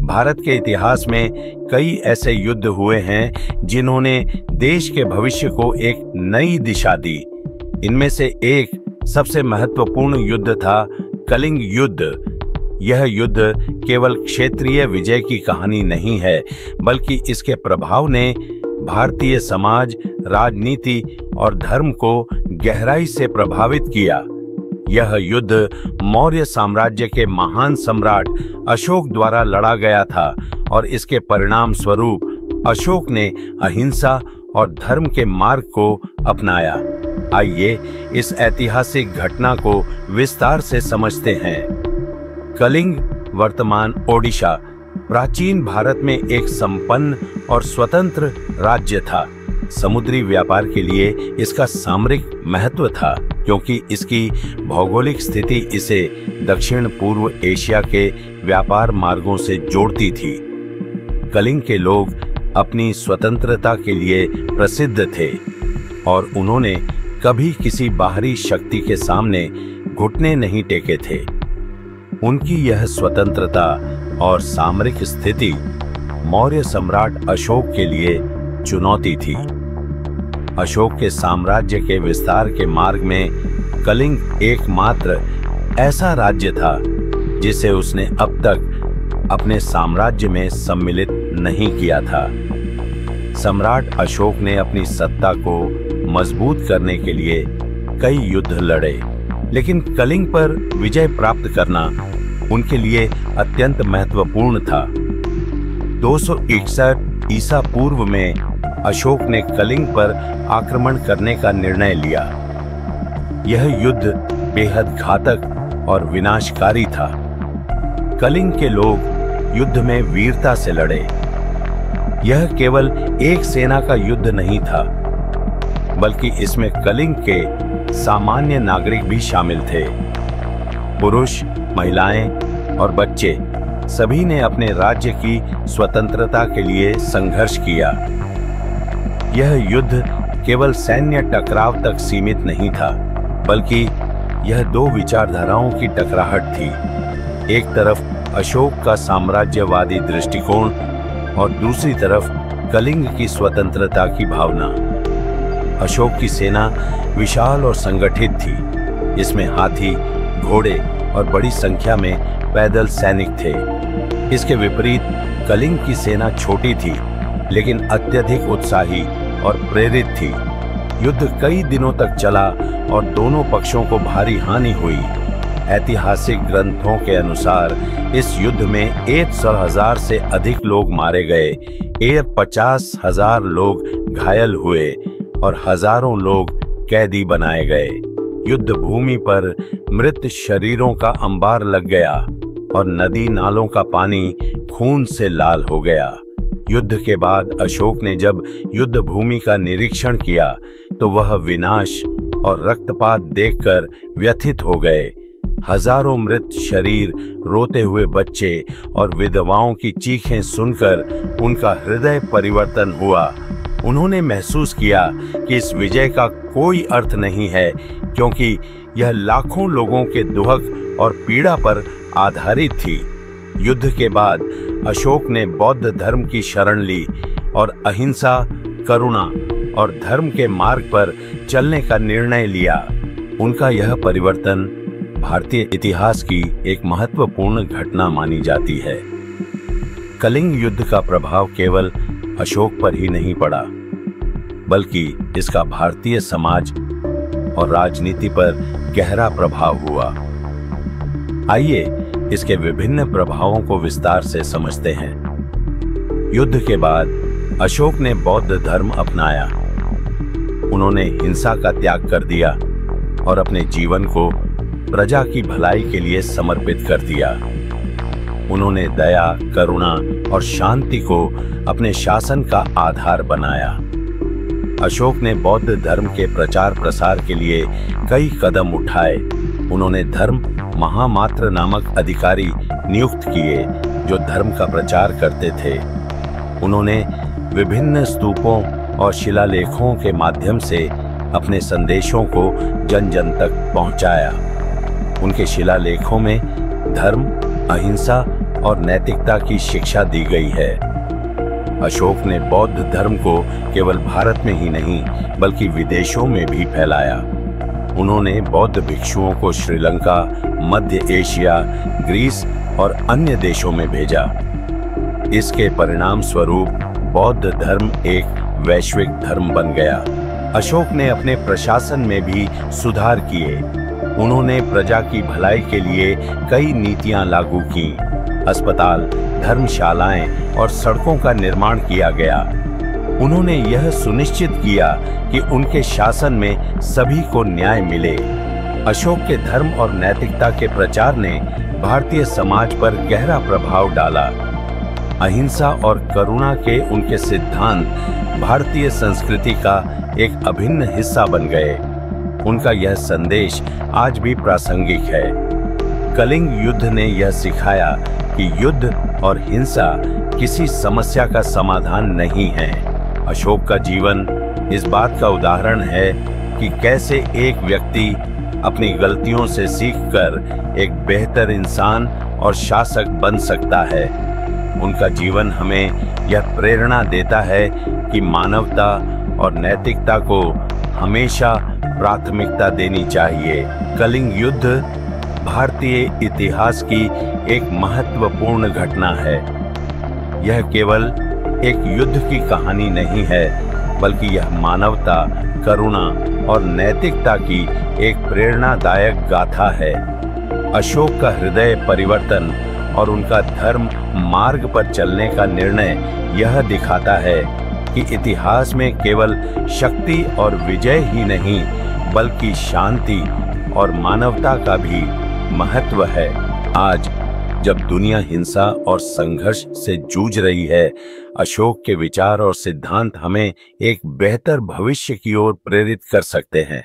भारत के इतिहास में कई ऐसे युद्ध हुए हैं जिन्होंने देश के भविष्य को एक नई दिशा दी। इनमें से एक सबसे महत्वपूर्ण युद्ध था कलिंग युद्ध। यह युद्ध केवल क्षेत्रीय विजय की कहानी नहीं है, बल्कि इसके प्रभाव ने भारतीय समाज, राजनीति और धर्म को गहराई से प्रभावित किया। यह युद्ध मौर्य साम्राज्य के महान सम्राट अशोक द्वारा लड़ा गया था और इसके परिणाम स्वरूप अशोक ने अहिंसा और धर्म के मार्ग को अपनाया। आइए इस ऐतिहासिक घटना को विस्तार से समझते हैं। कलिंग वर्तमान ओडिशा प्राचीन भारत में एक संपन्न और स्वतंत्र राज्य था। समुद्री व्यापार के लिए इसका सामरिक महत्व था, क्योंकि इसकी भौगोलिक स्थिति इसे दक्षिण पूर्व एशिया के व्यापार मार्गों से जोड़ती थी। कलिंग के लोग अपनी स्वतंत्रता के लिए प्रसिद्ध थे और उन्होंने कभी किसी बाहरी शक्ति के सामने घुटने नहीं टेके थे। उनकी यह स्वतंत्रता और सामरिक स्थिति मौर्य सम्राट अशोक के लिए चुनौती थी। अशोक के साम्राज्य के विस्तार के मार्ग में कलिंग एकमात्र ऐसा राज्य था जिसे उसने अब तक अपने साम्राज्य में सम्मिलित नहीं किया था। सम्राट अशोक ने अपनी सत्ता को मजबूत करने के लिए कई युद्ध लड़े, लेकिन कलिंग पर विजय प्राप्त करना उनके लिए अत्यंत महत्वपूर्ण था। 261 ईसा पूर्व में अशोक ने कलिंग पर आक्रमण करने का निर्णय लिया। यह युद्ध बेहद घातक और विनाशकारी था। कलिंग के लोग युद्ध में वीरता से लड़े। यह केवल एक सेना का युद्ध नहीं था, बल्कि इसमें कलिंग के सामान्य नागरिक भी शामिल थे। पुरुष, महिलाएं और बच्चे सभी ने अपने राज्य की स्वतंत्रता के लिए संघर्ष किया। यह युद्ध केवल सैन्य टकराव तक सीमित नहीं था, बल्कि यह दो विचारधाराओं की टकराहट थी। एक तरफ अशोक का साम्राज्यवादी दृष्टिकोण और दूसरी तरफ कलिंग की स्वतंत्रता की भावना। अशोक की सेना विशाल और संगठित थी। इसमें हाथी, घोड़े और बड़ी संख्या में पैदल सैनिक थे। इसके विपरीत कलिंग की सेना छोटी थी, लेकिन अत्यधिक उत्साही और प्रेरित थी। युद्ध कई दिनों तक चला और दोनों पक्षों को भारी हानि हुई। ऐतिहासिक ग्रंथों के अनुसार इस युद्ध में 100,000 से अधिक लोग मारे गए, 50,000 लोग घायल हुए और हजारों लोग कैदी बनाए गए। युद्ध भूमि पर मृत शरीरों का अंबार लग गया और नदी नालों का पानी खून से लाल हो गया। युद्ध के बाद अशोक ने जब युद्ध भूमि का निरीक्षण किया तो वह विनाश और रक्तपात देखकर व्यथित हो गए। हजारों मृत शरीर, रोते हुए बच्चे और विधवाओं की चीखें सुनकर उनका हृदय परिवर्तन हुआ। उन्होंने महसूस किया कि इस विजय का कोई अर्थ नहीं है, क्योंकि यह लाखों लोगों के दुहक और पीड़ा पर आधारित थी। युद्ध के बाद अशोक ने बौद्ध धर्म की शरण ली और अहिंसा, करुणा और धर्म के मार्ग पर चलने का निर्णय लिया। उनका यह परिवर्तन भारतीय इतिहास की एक महत्वपूर्ण घटना मानी जाती है। कलिंग युद्ध का प्रभाव केवल अशोक पर ही नहीं पड़ा, बल्कि इसका भारतीय समाज और राजनीति पर गहरा प्रभाव हुआ। आइए इसके विभिन्न प्रभावों को विस्तार से समझते हैं। युद्ध के बाद अशोक ने बौद्ध धर्म अपनाया। उन्होंने हिंसा का त्याग कर दिया और अपने जीवन को प्रजा की भलाई के लिए समर्पित कर दिया। उन्होंने दया, करुणा और शांति को अपने शासन का आधार बनाया। अशोक ने बौद्ध धर्म के प्रचार प्रसार के लिए कई कदम उठाए। उन्होंने धर्म महामात्र नामक अधिकारी नियुक्त किए जो धर्म का प्रचार करते थे। उन्होंने विभिन्न स्तूपों और शिलालेखों के माध्यम से अपने संदेशों को जन जन तक पहुंचाया। उनके शिलालेखों में धर्म, अहिंसा और नैतिकता की शिक्षा दी गई है। अशोक ने बौद्ध धर्म को केवल भारत में ही नहीं बल्कि विदेशों में भी फैलाया। उन्होंने बौद्ध भिक्षुओं को श्रीलंका, मध्य एशिया, ग्रीस और अन्य देशों में भेजा। इसके परिणाम स्वरूप बौद्ध धर्म एक वैश्विक धर्म बन गया। अशोक ने अपने प्रशासन में भी सुधार किए। उन्होंने प्रजा की भलाई के लिए कई नीतियां लागू की। अस्पताल, धर्मशालाएं और सड़कों का निर्माण किया गया। उन्होंने यह सुनिश्चित किया कि उनके शासन में सभी को न्याय मिले। अशोक के धर्म और नैतिकता के प्रचार ने भारतीय समाज पर गहरा प्रभाव डाला। अहिंसा और करुणा के उनके सिद्धांत भारतीय संस्कृति का एक अभिन्न हिस्सा बन गए। उनका यह संदेश आज भी प्रासंगिक है। कलिंग युद्ध ने यह सिखाया कि युद्ध और हिंसा किसी समस्या का समाधान नहीं है। अशोक का जीवन इस बात का उदाहरण है कि कैसे एक व्यक्ति अपनी गलतियों से सीखकर एक बेहतर इंसान और शासक बन सकता है। उनका जीवन हमें यह प्रेरणा देता है कि मानवता और नैतिकता को हमेशा प्राथमिकता देनी चाहिए। कलिंग युद्ध भारतीय इतिहास की एक महत्वपूर्ण घटना है। यह केवल एक युद्ध की कहानी नहीं है बल्कि यह मानवता, करुणा और नैतिकता की एक प्रेरणादायक गाथा है। अशोक का हृदय परिवर्तन और उनका धर्म मार्ग पर चलने का निर्णय यह दिखाता है कि इतिहास में केवल शक्ति और विजय ही नहीं बल्कि शांति और मानवता का भी महत्व है। आज जब दुनिया हिंसा और संघर्ष से जूझ रही है, अशोक के विचार और सिद्धांत हमें एक बेहतर भविष्य की ओर प्रेरित कर सकते हैं।